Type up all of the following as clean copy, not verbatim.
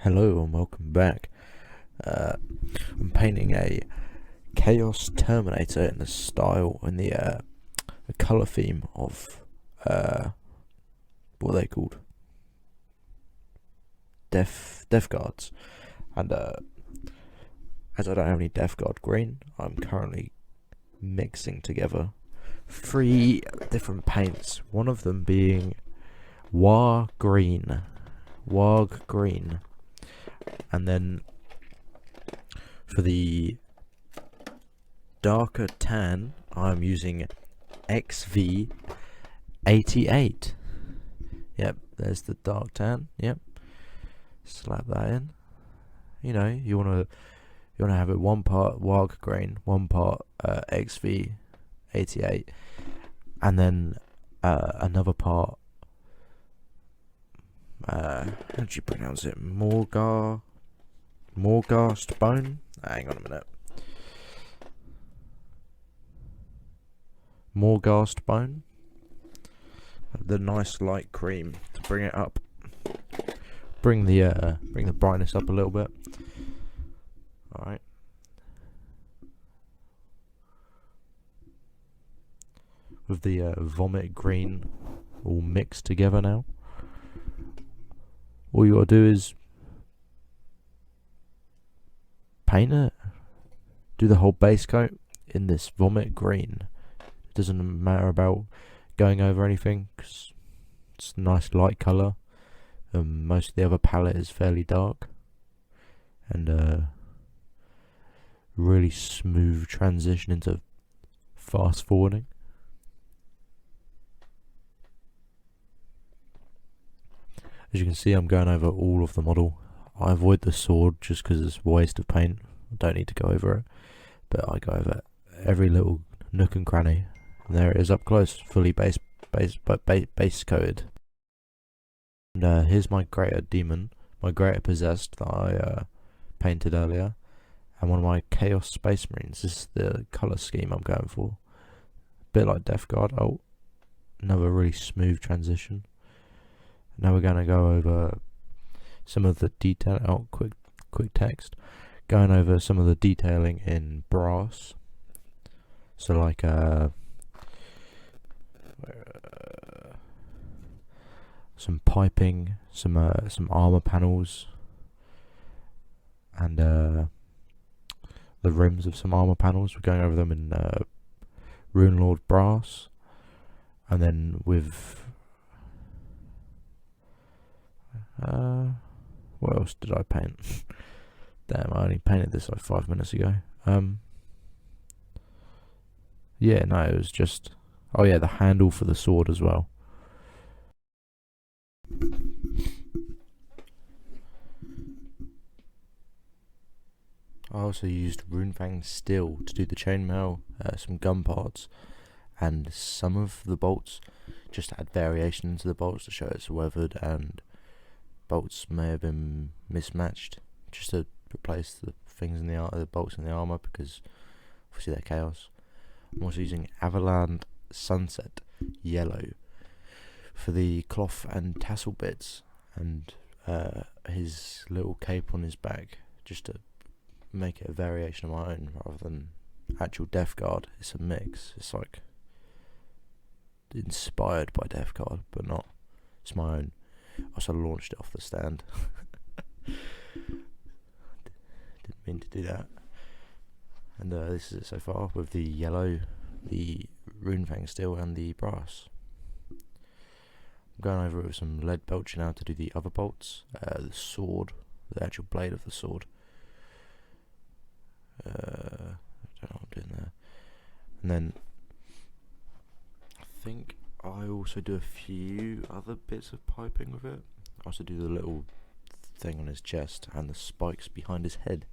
Hello and welcome back. I'm painting a Chaos Terminator in the style and the color theme of what are they called? Deathguards. And as I don't have any deathguard green, I'm currently mixing together three different paints. One of them being warg green, and then for the darker tan, I'm using XV88. Yep, there's the dark tan. Yep, slap that in. You know, you wanna have it one part warg green, one part XV88, and then another part. How do you pronounce it? Morghast bone? Hang on a minute. Morghast bone. The nice light cream to bring it up. Bring the brightness up a little bit. Alright. With the vomit green all mixed together now. All you gotta do is paint it, do the whole base coat in this vomit green. It doesn't matter about going over anything, cause it's a nice light colour. Most of the other palette is fairly dark, and really smooth transition into fast forwarding. As you can see, I'm going over all of the model. I avoid the sword just because it's a waste of paint. I don't need to go over it, but I go over every little nook and cranny. And there it is up close, fully base coated. And here's my greater demon, my greater possessed that I painted earlier, and one of my Chaos Space Marines. This is the colour scheme I'm going for. A bit like deathguard. Oh, another really smooth transition. Now we're going to go over some of the detail. Oh, quick text. Going over some of the detailing in brass. So like some piping, some armor panels, and the rims of some armor panels. We're going over them in Rune Lord brass, and then with what else did I paint? Damn, I only painted this like 5 minutes ago. Yeah, no, it was just, oh yeah, the handle for the sword as well. I also used Runefang steel to do the chainmail, some gun parts, and some of the bolts. Just to add variation to the bolts to show it's weathered, and bolts may have been mismatched, just to replace the things in the bolts in the armor, because obviously they're chaos. I'm also using Avaland Sunset yellow for the cloth and tassel bits, and his little cape on his back, just to make it a variation of my own rather than actual deathguard. It's a mix. It's like inspired by deathguard, but not. It's my own. I also launched it off the stand. Didn't mean to do that. And this is it so far with the yellow, the Runefang steel, and the brass. I'm going over it with some lead belcher now to do the other bolts. The sword, the actual blade of the sword. I don't know what I'm doing there. And then I think I also do a few other bits of piping with it. I also do the little thing on his chest and the spikes behind his head,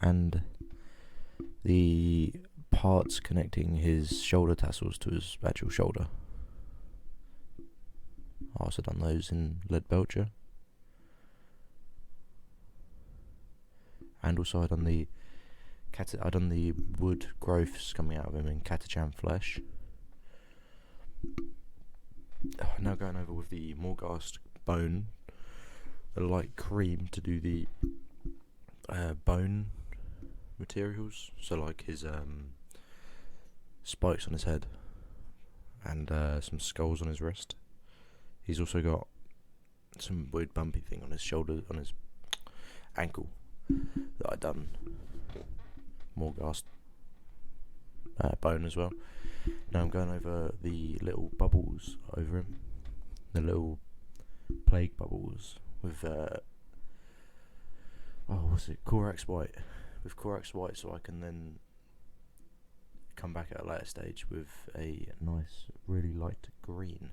and the parts connecting his shoulder tassels to his actual shoulder. I also done those in lead belcher, and also I done the wood growths coming out of him in Catachan flesh. Now going over with the Morghast bone a light cream to do the bone materials, so like his spikes on his head and some skulls on his wrist. He's also got some weird bumpy thing on his shoulder, on his ankle, that I done more ghast bone as well. Now I'm going over the little bubbles over him, the little plague bubbles with Corax White, with Corax White, so I can then come back at a later stage with a nice, really light green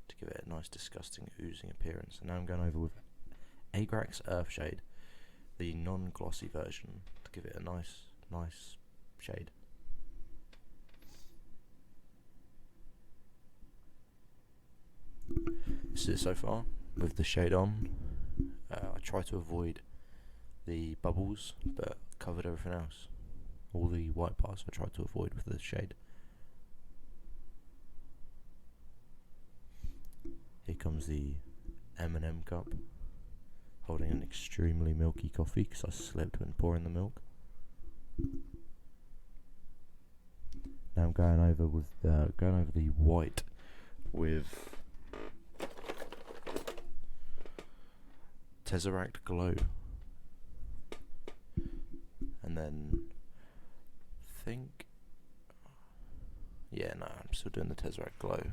to give it a nice, disgusting, oozing appearance. And now I'm going over with Agrax Earthshade, the non-glossy version, to give it a nice shade. This is it so far with the shade on. I try to avoid the bubbles, but covered everything else. All the white parts I try to avoid with the shade. Here comes the M&M cup, holding an extremely milky coffee because I slipped when pouring the milk. Now I'm going over the white with Tesseract Glow, and then I'm still doing the Tesseract Glow.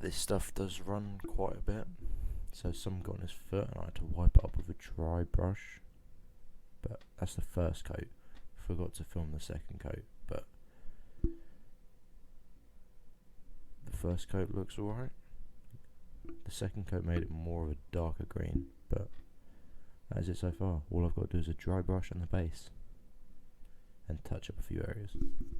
This stuff does run quite a bit, so some got on his foot and I had to wipe it up with a dry brush, but that's the first coat. Forgot to film the second coat, but the first coat looks alright. The second coat made it more of a darker green, but that is it so far. All I've got to do is a dry brush on the base and touch up a few areas.